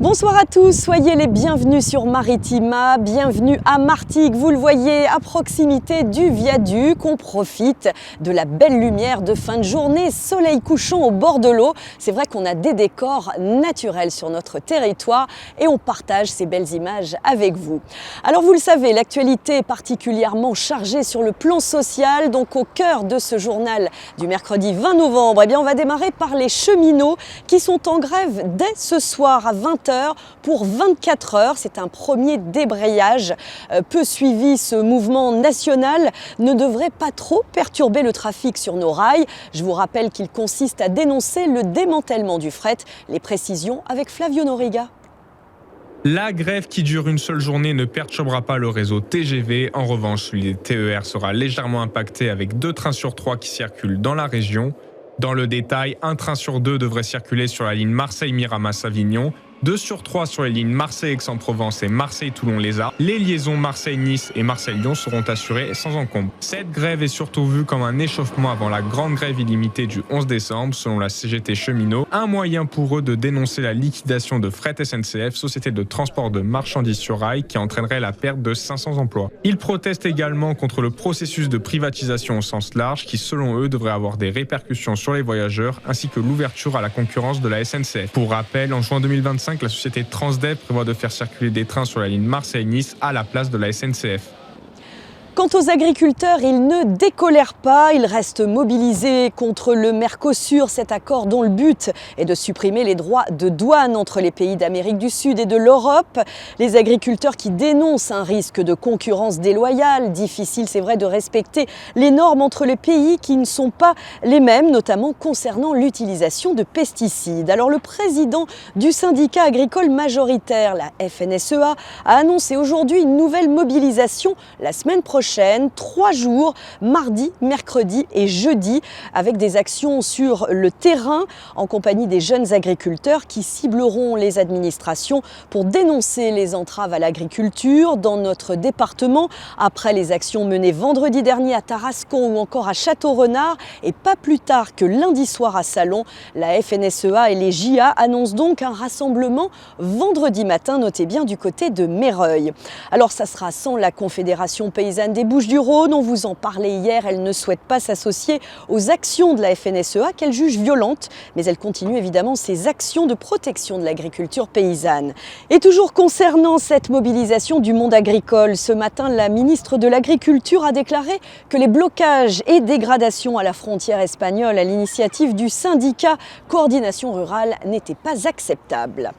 Bonsoir à tous, soyez les bienvenus sur Maritima, bienvenue à Martigues. Vous le voyez, à proximité du viaduc, on profite de la belle lumière de fin de journée, soleil couchant au bord de l'eau. C'est vrai qu'on a des décors naturels sur notre territoire et on partage ces belles images avec vous. Alors vous le savez, l'actualité est particulièrement chargée sur le plan social, donc au cœur de ce journal du mercredi 20 novembre, on va démarrer par les cheminots qui sont en grève dès ce soir à 20h pour 24 heures. C'est un premier débrayage peu suivi. Ce mouvement national ne devrait pas trop perturber le trafic sur nos rails. Je vous rappelle qu'il consiste à dénoncer le démantèlement du fret. Les précisions avec Flavio Noriga. La grève qui dure une seule journée ne perturbera pas le réseau TGV. En revanche, celui des TER sera légèrement impacté avec 2 trains sur 3 qui circulent dans la région. Dans le détail, 1 train sur 2 devrait circuler sur la ligne Marseille-Miramas-Avignon, 2 sur 3 sur les lignes Marseille-Aix-en-Provence et Marseille-Toulon-Lézard. Les liaisons Marseille-Nice et Marseille-Lyon seront assurées sans encombre. Cette grève est surtout vue comme un échauffement avant la grande grève illimitée du 11 décembre, selon la CGT Cheminot. Un moyen pour eux de dénoncer la liquidation de Fret SNCF, société de transport de marchandises sur rail, qui entraînerait la perte de 500 emplois. Ils protestent également contre le processus de privatisation au sens large, qui selon eux devrait avoir des répercussions sur les voyageurs, ainsi que l'ouverture à la concurrence de la SNCF. Pour rappel, en juin 2025, la société Transdev prévoit de faire circuler des trains sur la ligne Marseille-Nice à la place de la SNCF. Quant aux agriculteurs, ils ne décolèrent pas, ils restent mobilisés contre le Mercosur, cet accord dont le but est de supprimer les droits de douane entre les pays d'Amérique du Sud et de l'Europe. Les agriculteurs qui dénoncent un risque de concurrence déloyale, difficile c'est vrai de respecter les normes entre les pays qui ne sont pas les mêmes, notamment concernant l'utilisation de pesticides. Alors le président du syndicat agricole majoritaire, la FNSEA, a annoncé aujourd'hui une nouvelle mobilisation la semaine prochaine. 3 jours, mardi, mercredi et jeudi, avec des actions sur le terrain en compagnie des jeunes agriculteurs qui cibleront les administrations pour dénoncer les entraves à l'agriculture dans notre département. Après les actions menées vendredi dernier à Tarascon ou encore à Château-Renard et pas plus tard que lundi soir à Salon, la FNSEA et les JA annoncent donc un rassemblement vendredi matin, notez bien du côté de Meyreuil. Alors ça sera sans la Confédération paysanne des Bouches-du-Rhône, on vous en parlait hier, elle ne souhaite pas s'associer aux actions de la FNSEA qu'elle juge violentes, mais elle continue évidemment ses actions de protection de l'agriculture paysanne. Et toujours concernant cette mobilisation du monde agricole, ce matin la ministre de l'Agriculture a déclaré que les blocages et dégradations à la frontière espagnole à l'initiative du syndicat Coordination Rurale n'étaient pas acceptables.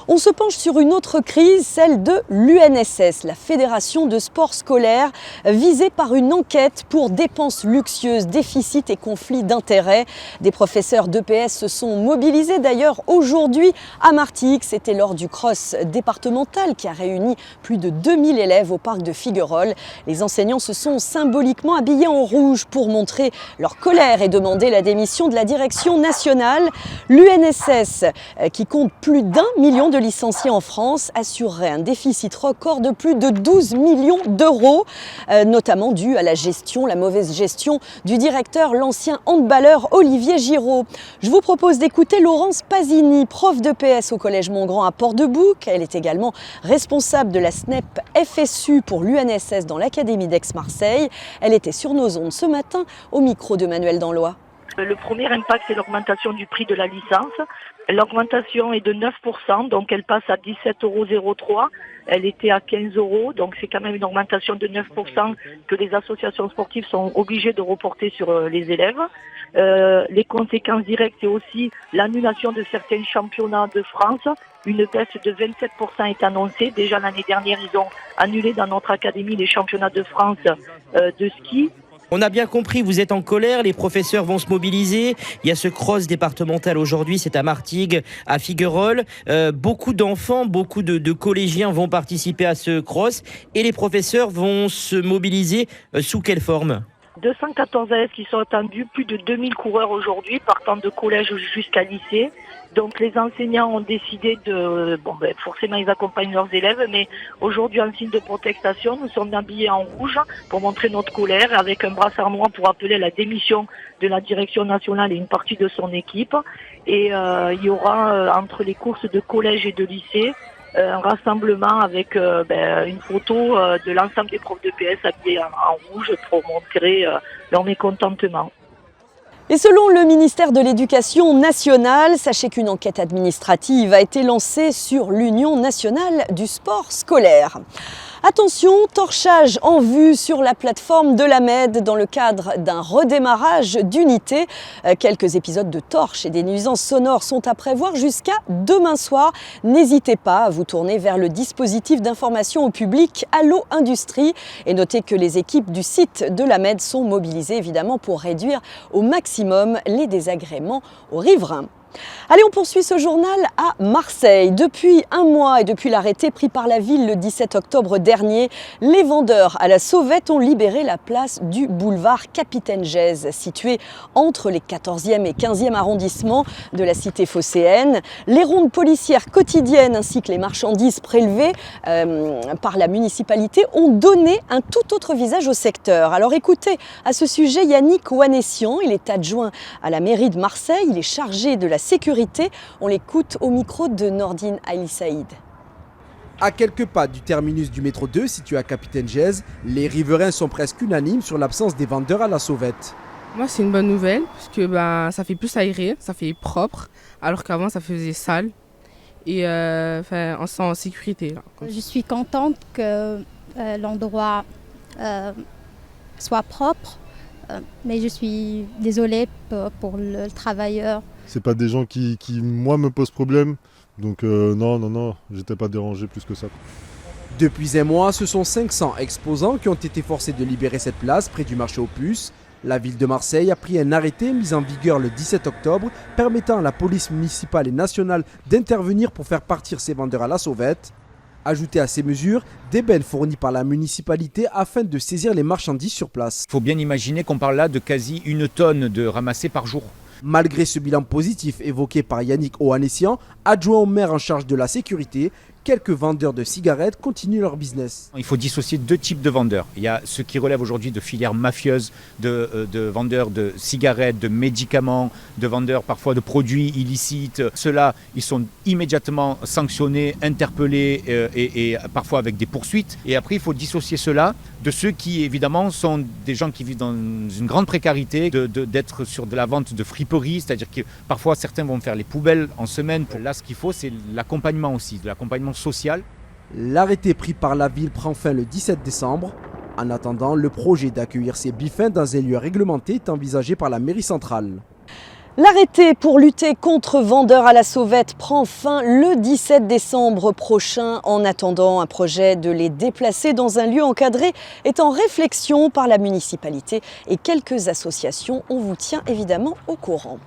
On se penche sur une autre crise, celle de l'UNSS, la Fédération de sport scolaire, visée par une enquête pour dépenses luxueuses, déficits et conflits d'intérêts. Des professeurs d'EPS se sont mobilisés d'ailleurs aujourd'hui à Martigues. C'était lors du cross départemental qui a réuni plus de 2000 élèves au parc de Figuerolles. Les enseignants se sont symboliquement habillés en rouge pour montrer leur colère et demander la démission de la direction nationale. L'UNSS, qui compte plus d'1 million de licenciés en France, assurerait un déficit record de plus de 12 millions d'euros. Notamment dû à la mauvaise gestion du directeur, l'ancien handballeur Olivier Giraud. Je vous propose d'écouter Laurence Pasini, prof d'EPS au Collège Montgrand à Port-de-Bouc. Elle est également responsable de la SNEP FSU pour l'UNSS dans l'Académie d'Aix-Marseille. Elle était sur nos ondes ce matin au micro de Manuel Danlois. Le premier impact, c'est l'augmentation du prix de la licence. L'augmentation est de 9%, donc elle passe à 17,03 €. Elle était à 15 €, donc c'est quand même une augmentation de 9% que les associations sportives sont obligées de reporter sur les élèves. Les conséquences directes, c'est aussi l'annulation de certains championnats de France. Une baisse de 27% est annoncée. Déjà l'année dernière, ils ont annulé dans notre académie les championnats de France de ski. On a bien compris, vous êtes en colère, les professeurs vont se mobiliser. Il y a ce cross départemental aujourd'hui, c'est à Martigues, à Figuerolles. Beaucoup d'enfants, beaucoup de collégiens vont participer à ce cross et les professeurs vont se mobiliser sous quelle forme ? 214 AS qui sont attendus, plus de 2000 coureurs aujourd'hui, partant de collège jusqu'à lycée. Donc les enseignants ont décidé forcément ils accompagnent leurs élèves, mais aujourd'hui en signe de protestation, nous sommes habillés en rouge pour montrer notre colère, avec un brassard noir pour appeler à la démission de la direction nationale et une partie de son équipe. Et il y aura entre les courses de collège et de lycée un rassemblement avec une photo de l'ensemble des profs de PS habillés en rouge pour montrer leur mécontentement. Et selon le ministère de l'Éducation nationale, sachez qu'une enquête administrative a été lancée sur l'Union nationale du sport scolaire. Attention, torchage en vue sur la plateforme de la Med dans le cadre d'un redémarrage d'unité. Quelques épisodes de torches et des nuisances sonores sont à prévoir jusqu'à demain soir. N'hésitez pas à vous tourner vers le dispositif d'information au public Allo Industrie et notez que les équipes du site de la Med sont mobilisées évidemment pour réduire au maximum les désagréments aux riverains. Allez, on poursuit ce journal à Marseille. Depuis un mois et depuis l'arrêté pris par la ville le 17 octobre dernier, les vendeurs à la sauvette ont libéré la place du boulevard Capitaine Gèze, située entre les 14e et 15e arrondissements de la cité phocéenne. Les rondes policières quotidiennes ainsi que les marchandises prélevées par la municipalité ont donné un tout autre visage au secteur. Alors écoutez à ce sujet Yannick Ouanessian, il est adjoint à la mairie de Marseille, il est chargé de la sécurité. On l'écoute au micro de Nordine Ali Saïd. À quelques pas du terminus du métro 2 situé à Capitaine Gèze, les riverains sont presque unanimes sur l'absence des vendeurs à la sauvette. Moi, c'est une bonne nouvelle parce que ça fait plus aéré, ça fait propre, alors qu'avant ça faisait sale et on se sent en sécurité. Là. Je suis contente que l'endroit soit propre, mais je suis désolée pour le travailleur. C'est pas des gens qui moi, me posent problème. Donc non, j'étais pas dérangé plus que ça. Depuis un mois, ce sont 500 exposants qui ont été forcés de libérer cette place près du marché aux puces. La ville de Marseille a pris un arrêté mis en vigueur le 17 octobre permettant à la police municipale et nationale d'intervenir pour faire partir ces vendeurs à la sauvette. Ajoutez à ces mesures des bennes fournies par la municipalité afin de saisir les marchandises sur place. Il faut bien imaginer qu'on parle là de quasi 1 tonne de ramassés par jour. Malgré ce bilan positif évoqué par Yannick Ouanessian, adjoint au maire en charge de la sécurité, quelques vendeurs de cigarettes continuent leur business. Il faut dissocier 2 types de vendeurs. Il y a ceux qui relèvent aujourd'hui de filières mafieuses, de vendeurs de cigarettes, de médicaments, de vendeurs parfois de produits illicites. Ceux-là, ils sont immédiatement sanctionnés, interpellés et parfois avec des poursuites. Et après, il faut dissocier ceux-là de ceux qui, évidemment, sont des gens qui vivent dans une grande précarité, d'être sur de la vente de friperies, c'est-à-dire que parfois certains vont faire les poubelles en semaine. Là, ce qu'il faut, c'est l'accompagnement aussi, de l'accompagnement social. L'arrêté pris par la ville prend fin le 17 décembre. En attendant, le projet d'accueillir ces biffins dans un lieu réglementé est envisagé par la mairie centrale. L'arrêté pour lutter contre vendeurs à la sauvette prend fin le 17 décembre prochain. En attendant, un projet de les déplacer dans un lieu encadré est en réflexion par la municipalité et quelques associations. On vous tient évidemment au courant.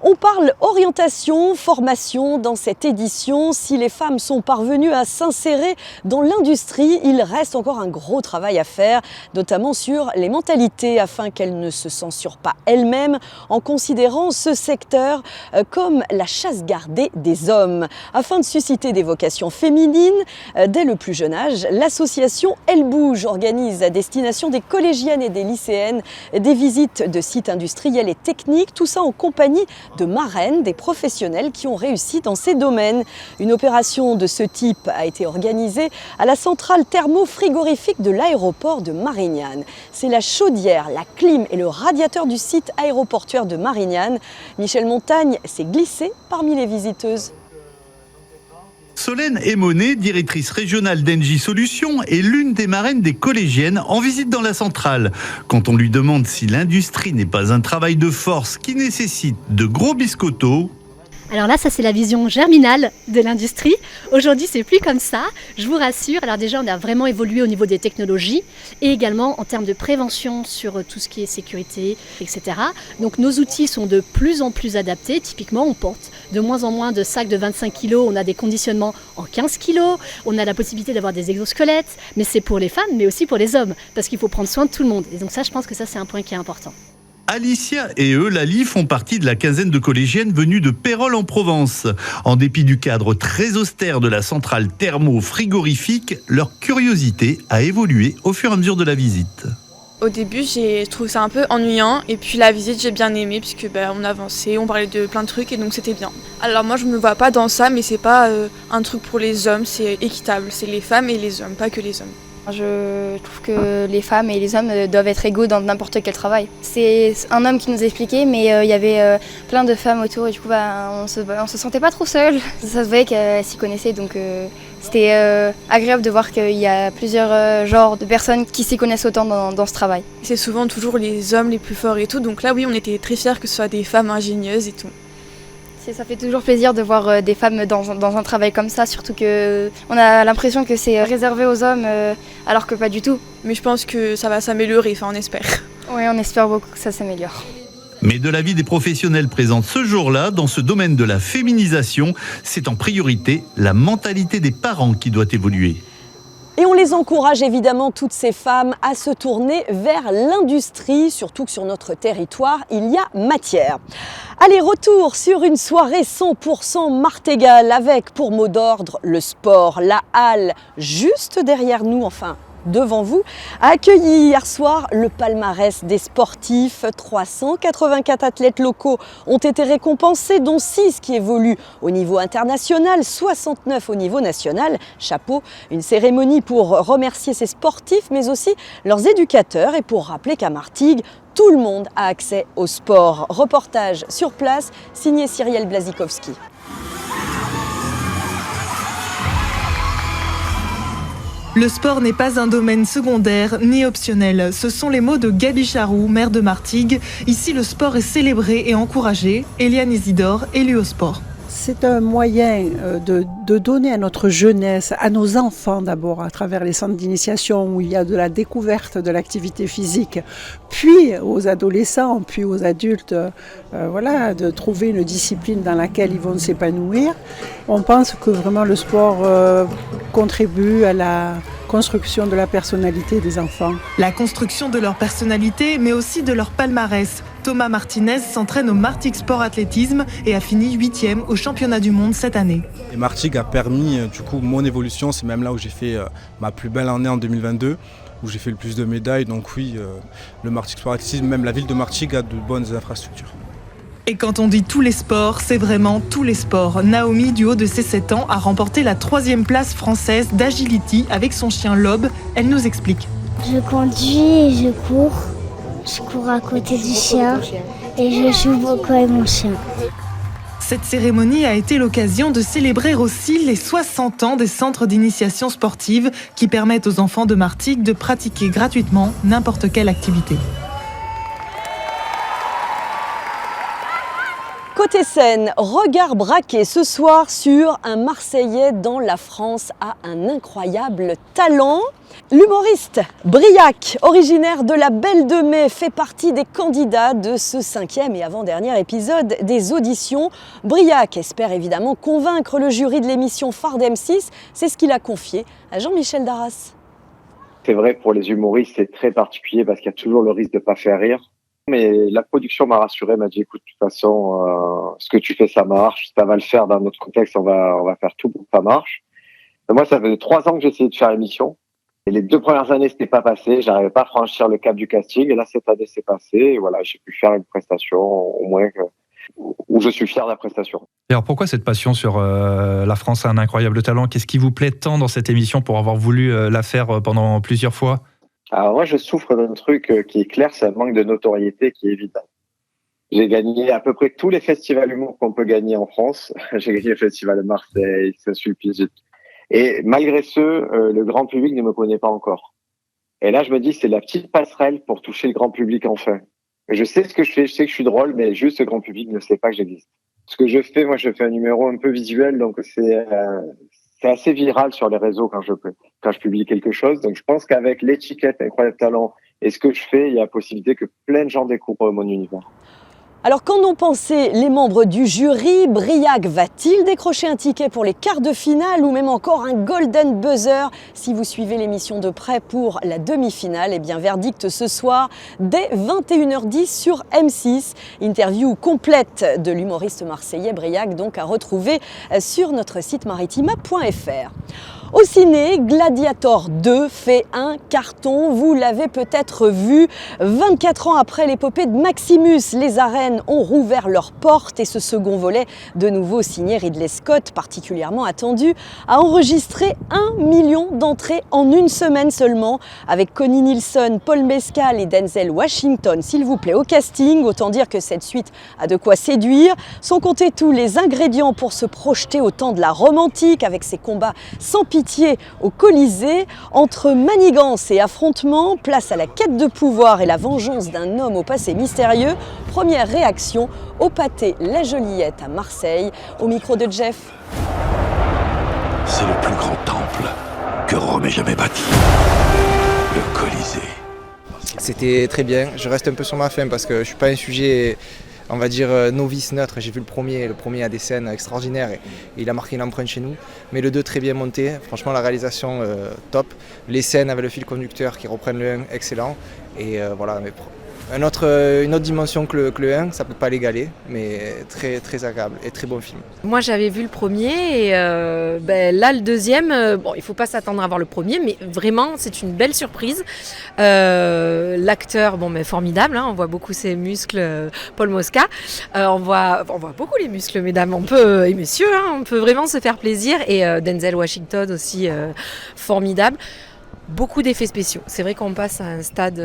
On parle orientation, formation dans cette édition. Si les femmes sont parvenues à s'insérer dans l'industrie, il reste encore un gros travail à faire, notamment sur les mentalités, afin qu'elles ne se censurent pas elles-mêmes en considérant ce secteur comme la chasse gardée des hommes. Afin de susciter des vocations féminines, dès le plus jeune âge, l'association Elle Bouge organise à destination des collégiennes et des lycéennes des visites de sites industriels et techniques, tout ça en compagnie de marraines, des professionnels qui ont réussi dans ces domaines. Une opération de ce type a été organisée à la centrale thermo-frigorifique de l'aéroport de Marignane. C'est la chaudière, la clim et le radiateur du site aéroportuaire de Marignane. Michel Montagne s'est glissé parmi les visiteuses. Solène Emonet, directrice régionale d'Engie Solutions, est l'une des marraines des collégiennes en visite dans la centrale. Quand on lui demande si l'industrie n'est pas un travail de force qui nécessite de gros biscottos, alors là, ça c'est la vision germinale de l'industrie. Aujourd'hui, c'est plus comme ça, je vous rassure. Alors déjà, on a vraiment évolué au niveau des technologies et également en termes de prévention sur tout ce qui est sécurité, etc. Donc nos outils sont de plus en plus adaptés. Typiquement, on porte de moins en moins de sacs de 25 kg, on a des conditionnements en 15 kg, on a la possibilité d'avoir des exosquelettes, mais c'est pour les femmes, mais aussi pour les hommes, parce qu'il faut prendre soin de tout le monde. Et donc ça, je pense que ça, c'est un point qui est important. Alicia et Eulalie font partie de la quinzaine de collégiennes venues de Pérols en Provence. En dépit du cadre très austère de la centrale thermo-frigorifique, leur curiosité a évolué au fur et à mesure de la visite. Au début, j'ai trouvé ça un peu ennuyant et puis la visite, j'ai bien aimé puisque on avançait, on parlait de plein de trucs et donc c'était bien. Alors moi, je me vois pas dans ça, mais c'est pas un truc pour les hommes, c'est équitable, c'est les femmes et les hommes, pas que les hommes. Je trouve que les femmes et les hommes doivent être égaux dans n'importe quel travail. C'est un homme qui nous expliquait, mais il y avait plein de femmes autour et du coup on se sentait pas trop seul. Ça se voyait qu'elles s'y connaissaient, donc c'était agréable de voir qu'il y a plusieurs genres de personnes qui s'y connaissent autant dans ce travail. C'est souvent toujours les hommes les plus forts et tout, donc là oui, on était très fiers que ce soit des femmes ingénieuses et tout. Ça fait toujours plaisir de voir des femmes dans un travail comme ça, surtout qu'on a l'impression que c'est réservé aux hommes, alors que pas du tout. Mais je pense que ça va s'améliorer, enfin on espère. Oui, on espère beaucoup que ça s'améliore. Mais de l'avis des professionnels présents ce jour-là, dans ce domaine de la féminisation, c'est en priorité la mentalité des parents qui doit évoluer. Et on les encourage évidemment, toutes ces femmes, à se tourner vers l'industrie, surtout que sur notre territoire, il y a matière. Allez, retour sur une soirée 100% martégal avec, pour mot d'ordre, le sport. La halle, juste derrière nous, enfin devant vous, a accueilli hier soir le palmarès des sportifs. 384 athlètes locaux ont été récompensés, dont 6 qui évoluent au niveau international, 69 au niveau national. Chapeau, une cérémonie pour remercier ces sportifs, mais aussi leurs éducateurs et pour rappeler qu'à Martigues, tout le monde a accès au sport. Reportage sur place, signé Cyrielle Blazikowski. Le sport n'est pas un domaine secondaire ni optionnel. Ce sont les mots de Gaby Charroux, maire de Martigues. Ici, le sport est célébré et encouragé. Eliane Isidore, élue au sport. C'est un moyen de donner à notre jeunesse, à nos enfants d'abord, à travers les centres d'initiation où il y a de la découverte de l'activité physique, puis aux adolescents, puis aux adultes, de trouver une discipline dans laquelle ils vont s'épanouir. On pense que vraiment le sport contribue à la construction de la personnalité des enfants. La construction de leur personnalité, mais aussi de leur palmarès. Thomas Martinez s'entraîne au Martigues Sport Athlétisme et a fini 8e au championnat du monde cette année. Et Martigues a permis mon évolution, c'est même là où j'ai fait ma plus belle année en 2022, où j'ai fait le plus de médailles. Donc oui, le Martigues Sport Athlétisme, même la ville de Martigues a de bonnes infrastructures. Et quand on dit tous les sports, c'est vraiment tous les sports. Naomi, du haut de ses 7 ans, a remporté la 3e place française d'agility avec son chien Lob. Elle nous explique. Je conduis et je cours. Je cours à côté du chien et je joue beaucoup avec mon chien. Cette cérémonie a été l'occasion de célébrer aussi les 60 ans des centres d'initiation sportive qui permettent aux enfants de Martigues de pratiquer gratuitement n'importe quelle activité. Côté scène, regard braqué ce soir sur un Marseillais dont la France a un incroyable talent. L'humoriste Briac, originaire de la Belle de Mai, fait partie des candidats de ce 5e et avant-dernier épisode des auditions. Briac espère évidemment convaincre le jury de l'émission phare d'M6. C'est ce qu'il a confié à Jean-Michel Darras. C'est vrai, pour les humoristes, c'est très particulier parce qu'il y a toujours le risque de ne pas faire rire. Mais la production m'a rassuré, m'a dit écoute, de toute façon, ce que tu fais, ça marche, ça va le faire dans notre contexte, on va faire tout pour que ça marche. Et moi, ça faisait 3 ans que j'essayais de faire l'émission. Et les 2 premières années, c'était pas passé, j'arrivais pas à franchir le cap du casting. Et là, cette année, c'est passé. Et voilà, j'ai pu faire une prestation, au moins, où je suis fier de la prestation. Et alors, pourquoi cette passion sur la France a un incroyable talent? Qu'est-ce qui vous plaît tant dans cette émission pour avoir voulu la faire pendant plusieurs fois? Alors moi, je souffre d'un truc qui est clair, c'est un manque de notoriété qui est évident. J'ai gagné à peu près tous les festivals humour qu'on peut gagner en France. J'ai gagné le festival de Marseille, Saint-Sulpice. Et malgré ce, le grand public ne me connaît pas encore. Et là, je me dis, c'est la petite passerelle pour toucher le grand public enfin. Je sais ce que je fais, je sais que je suis drôle, mais juste le grand public ne sait pas que j'existe. Ce que je fais, moi, je fais un numéro un peu visuel, donc c'est assez viral sur les réseaux quand je publie quelque chose. Donc je pense qu'avec l'étiquette Incroyable Talent et ce que je fais, il y a la possibilité que plein de gens découvrent mon univers. Alors qu'en ont pensé les membres du jury? Briac va-t-il décrocher un ticket pour les quarts de finale ou même encore un golden buzzer? Si vous suivez l'émission de près pour la demi-finale, eh bien verdict ce soir dès 21h10 sur M6. Interview complète de l'humoriste marseillais Briac donc à retrouver sur notre site maritima.fr. Au ciné, Gladiator 2 fait un carton, vous l'avez peut-être vu. 24 ans après l'épopée de Maximus, les arènes ont rouvert leurs portes et ce second volet, de nouveau signé Ridley Scott, particulièrement attendu, a enregistré 1 million d'entrées en une semaine seulement, avec Connie Nielsen, Paul Mescal et Denzel Washington, s'il vous plaît, au casting. Autant dire que cette suite a de quoi séduire, sans compter tous les ingrédients pour se projeter au temps de la Rome antique, avec ses combats sans pitié au Colisée. Entre manigance et affrontement, place à la quête de pouvoir et la vengeance d'un homme au passé mystérieux. Première réaction au pâté La Joliette à Marseille, au micro de Jeff. C'est le plus grand temple que Rome ait jamais bâti. Le Colisée. C'était très bien, je reste un peu sur ma faim parce que je suis pas un sujet, on va dire, novice neutre. J'ai vu le premier a des scènes extraordinaires et il a marqué une empreinte chez nous. Mais le 2 très bien monté, franchement la réalisation top. Les scènes avec le fil conducteur qui reprennent le 1, excellent. Et voilà, mais une autre dimension que le 1, ça ne peut pas l'égaler, mais très, très agréable et très bon film. Moi j'avais vu le premier et là le deuxième, bon il ne faut pas s'attendre à voir le premier, mais vraiment c'est une belle surprise. L'acteur, formidable, hein, on voit beaucoup ses muscles, Paul Mosca. On voit beaucoup les muscles, mesdames, et messieurs, hein, on peut vraiment se faire plaisir. Et Denzel Washington aussi, formidable. Beaucoup d'effets spéciaux. C'est vrai qu'on passe à un stade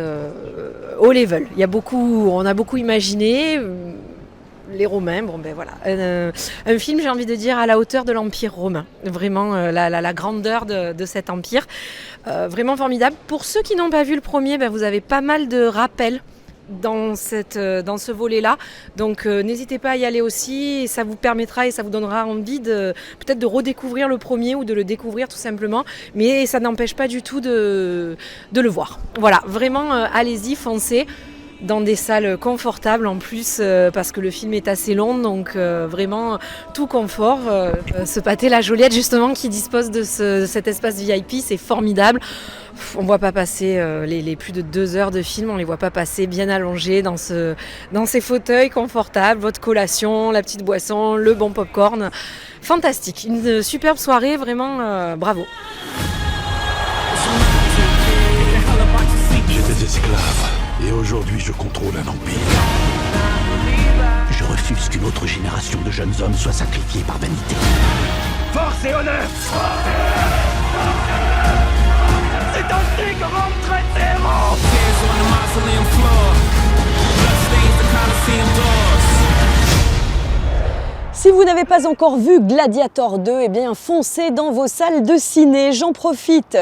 haut level. On a beaucoup imaginé. Les Romains, voilà. Un film, j'ai envie de dire, à la hauteur de l'Empire romain. Vraiment, la grandeur de cet empire. Vraiment formidable. Pour ceux qui n'ont pas vu le premier, vous avez pas mal de rappels dans ce volet-là. Donc n'hésitez pas à y aller aussi, et ça vous permettra et ça vous donnera envie peut-être de redécouvrir le premier ou de le découvrir tout simplement, mais ça n'empêche pas du tout de le voir. Voilà, vraiment allez-y, foncez dans des salles confortables en plus parce que le film est assez long, donc vraiment tout confort. Ce pâté La Joliette justement qui dispose de cet espace VIP, c'est formidable. On ne voit pas passer les plus de 2 heures de film, on ne les voit pas passer bien allongés dans ces fauteuils confortables, votre collation, la petite boisson, le bon popcorn. Fantastique, une superbe soirée, vraiment bravo. J'étais esclave. Et aujourd'hui, je contrôle un empire. Je refuse qu'une autre génération de jeunes hommes soit sacrifiée par vanité. Force et honneur! C'est ainsi que l'on traite des héros! Si vous n'avez pas encore vu Gladiator 2, eh bien foncez dans vos salles de ciné. J'en profite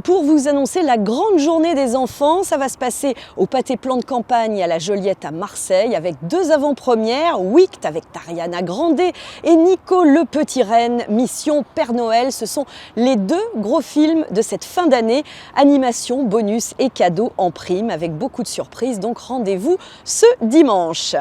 pour vous annoncer la grande journée des enfants. Ça va se passer au Pâté Plan de Campagne à la Joliette à Marseille avec 2 avant-premières. Wicked avec Ariana Grande et Nico le Petit Renne, Mission Père Noël. Ce sont les 2 gros films de cette fin d'année. Animation, bonus et cadeaux en prime avec beaucoup de surprises. Donc rendez-vous ce dimanche.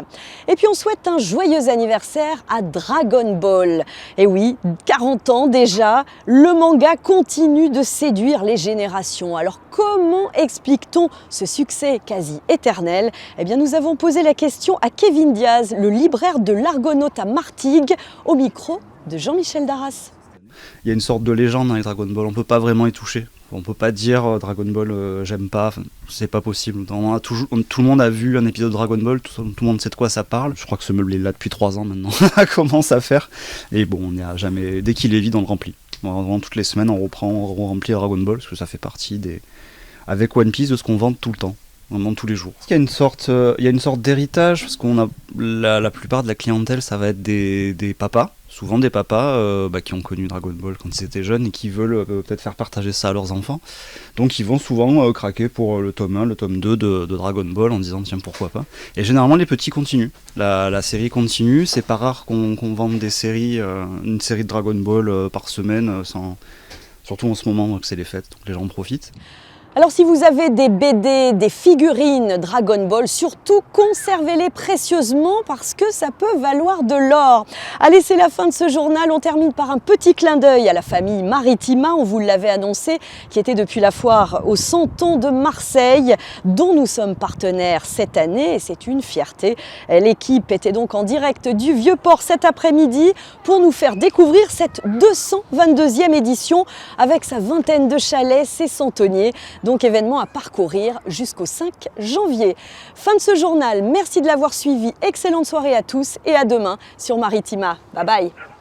Et puis on souhaite un joyeux anniversaire à Dragon Ball. Et oui, 40 ans déjà, le manga continue de séduire les générations. Alors comment explique-t-on ce succès quasi éternel? Eh bien nous avons posé la question à Kevin Diaz, le libraire de l'Argonaute à Martigues, au micro de Jean-Michel Darras. Il y a une sorte de légende dans les Dragon Ball, on ne peut pas vraiment y toucher. On ne peut pas dire Dragon Ball j'aime pas, c'est pas possible. Tout le monde a vu un épisode de Dragon Ball, tout le monde sait de quoi ça parle. Je crois que ce meuble est là depuis 3 ans maintenant, ça commence à faire. Et bon, on n'y a jamais, dès qu'il est vide, on le remplit. Vraiment, toutes les semaines, on remplit Dragon Ball, parce que ça fait partie avec One Piece de ce qu'on vend tout le temps. Vraiment tous les jours. Il y a une sorte d'héritage, parce qu'on a la plupart de la clientèle, ça va être des papas, souvent des papas qui ont connu Dragon Ball quand ils étaient jeunes et qui veulent peut-être faire partager ça à leurs enfants. Donc ils vont souvent craquer pour le tome 1, le tome 2 de Dragon Ball en disant tiens pourquoi pas. Et généralement les petits continuent. La série continue, c'est pas rare qu'on vende des séries, une série de Dragon Ball par semaine, surtout en ce moment que c'est les fêtes, donc les gens en profitent. Alors si vous avez des BD, des figurines Dragon Ball, surtout conservez-les précieusement parce que ça peut valoir de l'or. Allez, c'est la fin de ce journal. On termine par un petit clin d'œil à la famille Maritima, on vous l'avait annoncé, qui était depuis la foire aux 100 ans de Marseille, dont nous sommes partenaires cette année et c'est une fierté. L'équipe était donc en direct du Vieux-Port cet après-midi pour nous faire découvrir cette 222e édition avec sa vingtaine de chalets, ses centeniers. Donc événement à parcourir jusqu'au 5 janvier. Fin de ce journal, merci de l'avoir suivi, excellente soirée à tous et à demain sur Maritima. Bye bye.